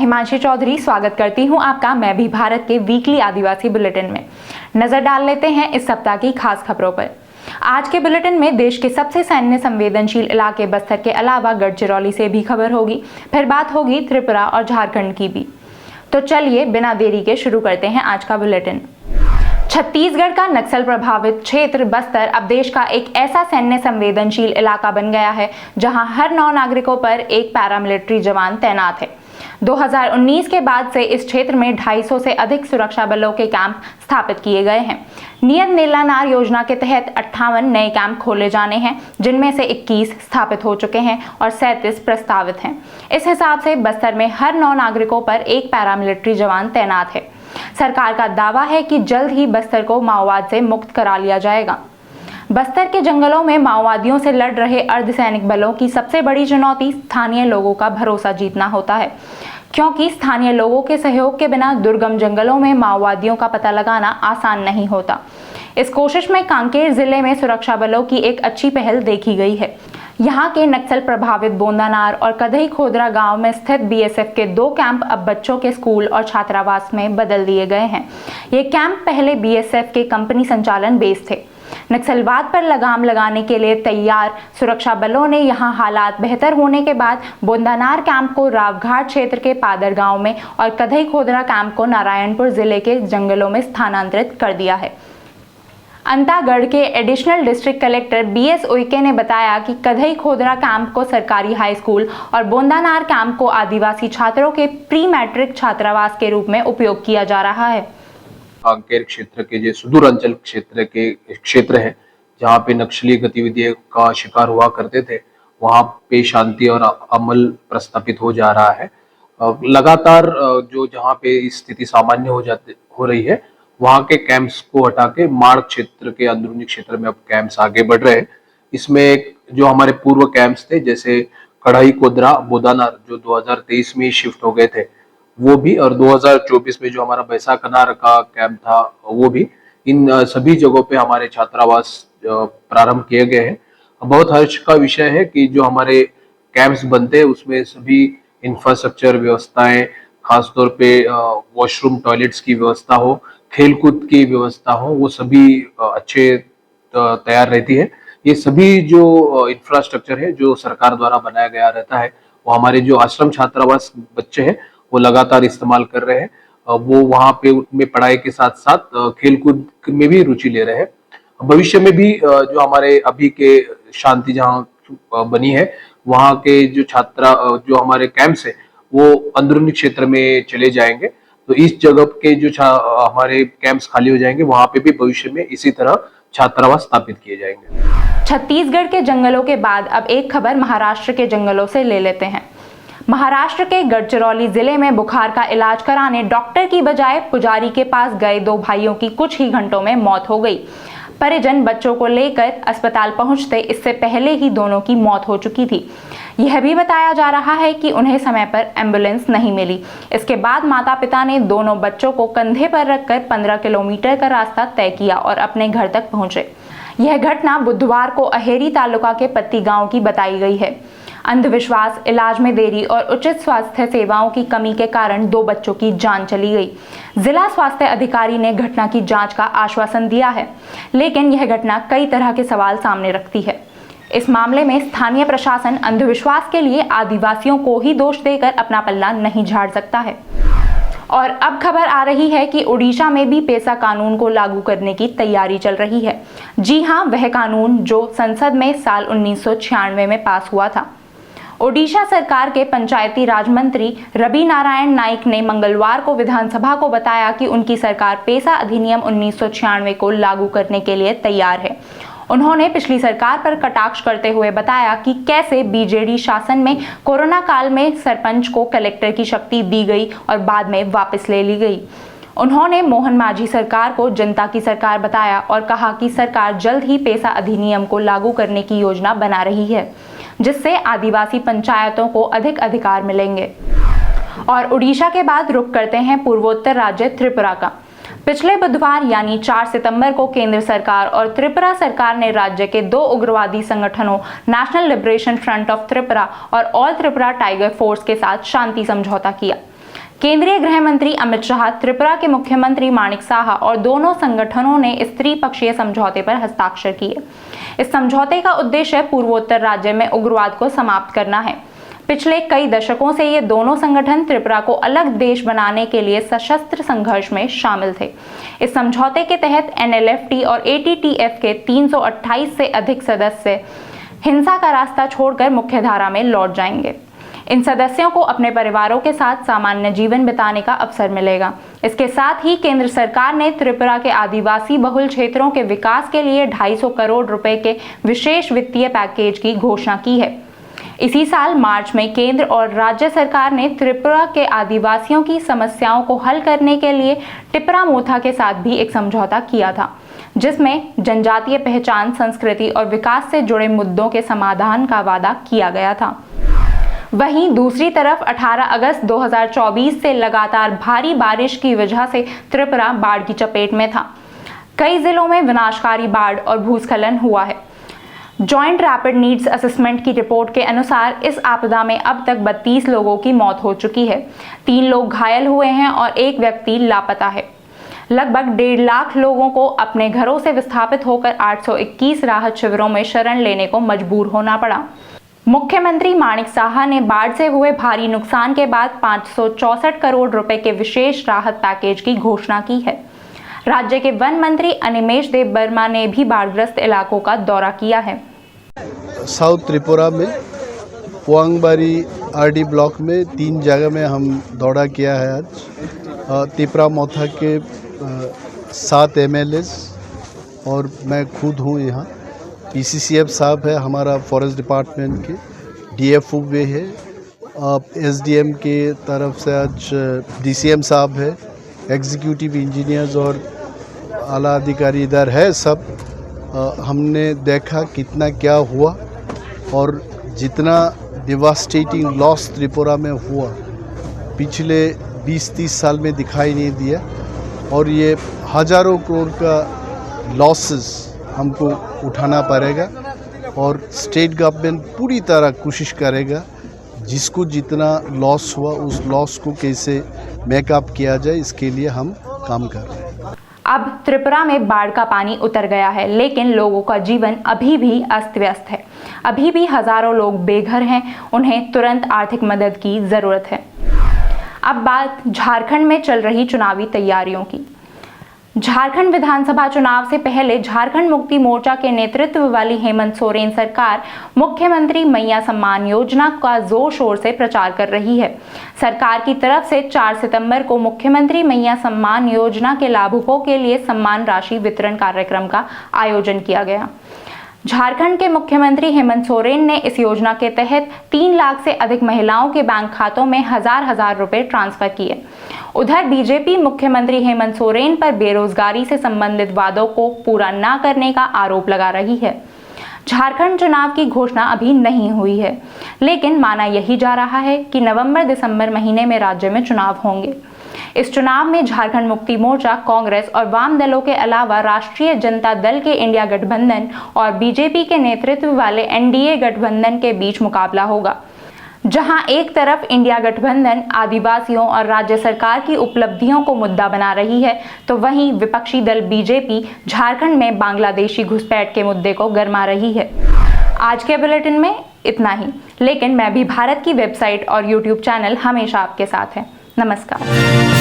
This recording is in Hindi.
हिमांशी चौधरी स्वागत करती हूं आपका मैं भी भारत के वीकली आदिवासी बुलेटिन में। नजर डाल लेते हैं इस सप्ताह की खास खबरों पर। आज के बुलेटिन में देश के सबसे सैन्य संवेदनशील इलाके बस्तर के अलावा गढ़चिरौली से भी खबर होगी, फिर बात होगी त्रिपुरा और झारखंड की भी। तो चलिए बिना देरी के शुरू करते हैं आज का बुलेटिन। छत्तीसगढ़ का नक्सल प्रभावित क्षेत्र बस्तर अब देश का एक ऐसा सैन्य संवेदनशील इलाका बन गया है जहां हर 9 नागरिकों पर एक पैरामिलिट्री जवान तैनात है। 2019 के बाद से इस क्षेत्र में 250 से अधिक सुरक्षा बलों के कैंप स्थापित किए गए हैं। नियत नीलानार योजना के तहत 58 नए कैंप खोले जाने हैं, जिनमें से 21 स्थापित हो चुके हैं और 37 प्रस्तावित हैं। इस हिसाब से बस्तर में हर 9 नागरिकों पर एक पैरामिलिट्री जवान तैनात है। सरकार का दावा है कि जल्द ही बस्तर को माओवाद से मुक्त करा लिया जाएगा। बस्तर के जंगलों में माओवादियों से लड़ रहे अर्धसैनिक बलों की सबसे बड़ी चुनौती स्थानीय लोगों का भरोसा जीतना होता है, क्योंकि स्थानीय लोगों के सहयोग के बिना दुर्गम जंगलों में माओवादियों का पता लगाना आसान नहीं होता। इस कोशिश में कांकेर जिले में सुरक्षा बलों की एक अच्छी पहल देखी गई है। यहाँ के नक्सल प्रभावित बोंदानार और कदई खोदरा गांव में स्थित बीएसएफ के 2 कैंप अब बच्चों के स्कूल और छात्रावास में बदल दिए गए हैं। ये कैंप पहले बीएसएफ के कंपनी संचालन बेस थे। नक्सलवाद पर लगाम लगाने के लिए तैयार सुरक्षा बलों ने यहां हालात बेहतर होने के बाद बोंदानार कैंप को रावघाट क्षेत्र के पादर गांव में और कदई खोदरा कैंप को नारायणपुर जिले के जंगलों में स्थानांतरित कर दिया है। अंतागढ़ के additional district collector BS Uike ने बताया कि कदई खोदरा कैंप को सरकारी हाई स्कूल और बोंदानार कैंप को आदिवासी छात्रों के प्री मैट्रिक छात्रावास के रूप में उपयोग किया जा रहा है। कांकेर क्षेत्र के जो सुदूर अंचल क्षेत्र है, जहाँ पे नक्सली गतिविधियों का शिकार हुआ करते थे, वहाँ पे शांति और अमल प्रस्तापित हो जा रहा है। लगातार जो जहाँ पे स्थिति सामान्य हो रही है, वहाँ के कैंप्स को हटा के माड़ क्षेत्र के अंदरूनी क्षेत्र में अब कैंप्स आगे बढ़ रहे हैं। इसमें जो हमारे पूर्व कैंप्स थे, जैसे कढ़ाई कोदरा बोदानार, जो 2023 में शिफ्ट हो गए थे, वो भी, और 2024 में जो हमारा बैसाखनार का कैंप था वो भी, इन सभी जगहों पे हमारे छात्रावास प्रारंभ किए गए हैं। बहुत हर्ष का विषय है कि जो हमारे कैंप्स बनते हैं उसमें सभी इंफ्रास्ट्रक्चर व्यवस्थाएं, खासतौर पे वॉशरूम टॉयलेट्स की व्यवस्था हो, खेलकूद की व्यवस्था हो, वो सभी अच्छे तैयार रहती है। ये सभी जो इंफ्रास्ट्रक्चर है जो सरकार द्वारा बनाया गया रहता है, वो हमारे जो आश्रम छात्रावास बच्चे हैं वो लगातार इस्तेमाल कर रहे हैं। वो वहाँ पे उनमें पढ़ाई के साथ साथ खेलकूद में भी रुचि ले रहे हैं। भविष्य में भी जो हमारे अभी के शांति जहाँ बनी है, वहाँ के जो जो हमारे कैंप्स है वो अंदरूनी क्षेत्र में चले जाएंगे। तो इस जगह के जो हमारे कैंप्स खाली हो जाएंगे, वहाँ पे भी भविष्य में इसी तरह छात्रावास स्थापित किए जाएंगे। छत्तीसगढ़ के जंगलों के बाद अब एक खबर महाराष्ट्र के जंगलों से ले लेते हैं। महाराष्ट्र के गढ़चिरौली जिले में बुखार का इलाज कराने डॉक्टर की बजाय पुजारी के पास गए 2 भाइयों की कुछ ही घंटों में मौत हो गई। परिजन बच्चों को लेकर अस्पताल पहुंचते इससे पहले ही दोनों की मौत हो चुकी थी। यह भी बताया जा रहा है कि उन्हें समय पर एम्बुलेंस नहीं मिली। इसके बाद माता पिता ने दोनों बच्चों को कंधे पर रखकर 15 किलोमीटर का रास्ता तय किया और अपने घर तक पहुंचे। यह घटना बुधवार को अहेरी तालुका के पत्ती गांव की बताई गई है। अंधविश्वास, इलाज में देरी और उचित स्वास्थ्य सेवाओं की कमी के कारण 2 बच्चों की जान चली गई। जिला स्वास्थ्य अधिकारी ने घटना की जांच का आश्वासन दिया है, लेकिन यह घटना कई तरह के सवाल सामने रखती है। इस मामले में स्थानीय प्रशासन अंधविश्वास के लिए आदिवासियों को ही दोष देकर अपना पल्ला नहीं झाड़ सकता है। और अब खबर आ रही है कि ओडिशा में भी पेसा कानून को लागू करने की तैयारी चल रही है। जी हां, वह कानून जो संसद में साल 1996 में पास हुआ था। ओडिशा सरकार के पंचायती राज मंत्री रवि नारायण नाइक ने मंगलवार को विधानसभा को बताया कि उनकी सरकार पेसा अधिनियम 1996 को लागू करने के लिए तैयार है। उन्होंने पिछली सरकार पर कटाक्ष करते हुए बताया कि कैसे बीजेडी शासन में कोरोना काल में सरपंच को कलेक्टर की शक्ति दी गई और बाद में वापस ले ली गई। उन्होंने मोहन मांझी सरकार को जनता की सरकार बताया और कहा कि सरकार जल्द ही पेसा अधिनियम को लागू करने की योजना बना रही है, जिससे आदिवासी पंचायतों को अधिक अधिकार मिलेंगे। और उड़ीसा के बाद रुख करते हैं पूर्वोत्तर राज्य त्रिपुरा का। पिछले बुधवार यानी 4 सितंबर को केंद्र सरकार और त्रिपुरा सरकार ने राज्य के 2 उग्रवादी संगठनों national liberation front of Tripura और ऑल त्रिपुरा टाइगर फोर्स के साथ शांति समझौता किया। केंद्रीय गृह मंत्री अमित शाह, त्रिपुरा के मुख्यमंत्री माणिक साहा और दोनों संगठनों ने इस त्रिपक्षीय समझौते पर हस्ताक्षर किए। इस समझौते का उद्देश्य पूर्वोत्तर राज्य में उग्रवाद को समाप्त करना है। पिछले कई दशकों से ये दोनों संगठन त्रिपुरा को अलग देश बनाने के लिए सशस्त्र संघर्ष में शामिल थे। इस समझौते के तहत NLFT और ATTF के 328 से अधिक सदस्य हिंसा का रास्ता छोड़कर मुख्यधारा में लौट जाएंगे। इन सदस्यों को अपने परिवारों के साथ सामान्य जीवन बिताने का अवसर मिलेगा। इसके साथ ही केंद्र सरकार ने त्रिपुरा के आदिवासी बहुल क्षेत्रों के विकास के लिए 250 करोड़ रुपए के विशेष वित्तीय पैकेज की घोषणा की है। इसी साल मार्च में केंद्र और राज्य सरकार ने त्रिपुरा के आदिवासियों की समस्याओं को हल करने के लिए टिपरा मोथा के साथ भी एक समझौता किया था, जिसमें जनजातीय पहचान, संस्कृति और विकास से जुड़े मुद्दों के समाधान का वादा किया गया था। वहीं दूसरी तरफ 18 अगस्त 2024 से लगातार भारी बारिश की वजह से त्रिपुरा बाढ़ की चपेट में था। कई जिलों में विनाशकारी बाढ़ और भूस्खलन हुआ है। जॉइंट रैपिड नीड्स असेसमेंट की रिपोर्ट के अनुसार इस आपदा में अब तक 32 लोगों की मौत हो चुकी है, 3 लोग घायल हुए हैं और 1 व्यक्ति लापता है। लगभग 1.5 लाख लोगों को अपने घरों से विस्थापित होकर 821 राहत शिविरों में शरण लेने को मजबूर होना पड़ा। मुख्यमंत्री माणिक साहा ने बाढ़ से हुए भारी नुकसान के बाद 564 करोड़ रुपए के विशेष राहत पैकेज की घोषणा की है। राज्य के वन मंत्री अनिमेश देव वर्मा ने भी बाढ़ग्रस्त इलाकों का दौरा किया है। साउथ त्रिपुरा में पोआंगबारी RD ब्लॉक में 3 जगह में हम दौरा किया है आज। टिपरा मोथा के 7 MLAs और मैं खुद हूँ यहाँ। PCCF साहब है हमारा फॉरेस्ट डिपार्टमेंट के, DFO भी है, SDM के तरफ से आज DCM साहब है, एग्जीक्यूटिव इंजीनियर्स और आला अधिकारी इधर है सब। हमने देखा कितना क्या हुआ और जितना डिवास्टेटिंग लॉस त्रिपुरा में हुआ पिछले 20-30 साल में दिखाई नहीं दिया और ये हज़ारों करोड़ का लॉसेस हमको उठाना पड़ेगा और स्टेट गवर्नमेंट पूरी तरह कोशिश करेगा जिसको जितना लॉस हुआ उस लॉस को कैसे मेकअप किया जाए, इसके लिए हम काम कर रहे हैं। अब त्रिपुरा में बाढ़ का पानी उतर गया है, लेकिन लोगों का जीवन अभी भी अस्त व्यस्त है। अभी भी हजारों लोग बेघर हैं, उन्हें तुरंत आर्थिक मदद की जरूरत है। अब बात झारखंड में चल रही चुनावी तैयारियों की। झारखंड विधानसभा चुनाव से पहले झारखंड मुक्ति मोर्चा के नेतृत्व वाली हेमंत सोरेन सरकार मुख्यमंत्री मैया सम्मान योजना का जोर शोर से प्रचार कर रही है। सरकार की तरफ से 4 सितंबर को मुख्यमंत्री मैया सम्मान योजना के लाभुकों के लिए सम्मान राशि वितरण कार्यक्रम का आयोजन किया गया। झारखंड के मुख्यमंत्री हेमंत सोरेन ने इस योजना के तहत 3 लाख से अधिक महिलाओं के बैंक खातों में हजार रुपए ट्रांसफर किए। उधर बीजेपी मुख्यमंत्री हेमंत सोरेन पर बेरोजगारी से संबंधित वादों को पूरा न करने का आरोप लगा रही है। झारखंड चुनाव की घोषणा अभी नहीं हुई है, लेकिन माना यही जा रहा है कि नवंबर-दिसंबर महीने में राज्य में चुनाव होंगे। इस चुनाव में झारखंड मुक्ति मोर्चा, कांग्रेस और वाम दलों के अलावा राष्ट्रीय जनता दल के इंडिया गठबंधन और बीजेपी के नेतृत्व वाले NDA गठबंधन के बीच मुकाबला होगा। जहां एक तरफ इंडिया गठबंधन आदिवासियों और राज्य सरकार की उपलब्धियों को मुद्दा बना रही है, तो वहीं विपक्षी दल बीजेपी झारखंड में बांग्लादेशी घुसपैठ के मुद्दे को गरमा रही है। आज के बुलेटिन में इतना ही, लेकिन मैं भी भारत की वेबसाइट और YouTube चैनल हमेशा आपके साथ है। नमस्कार।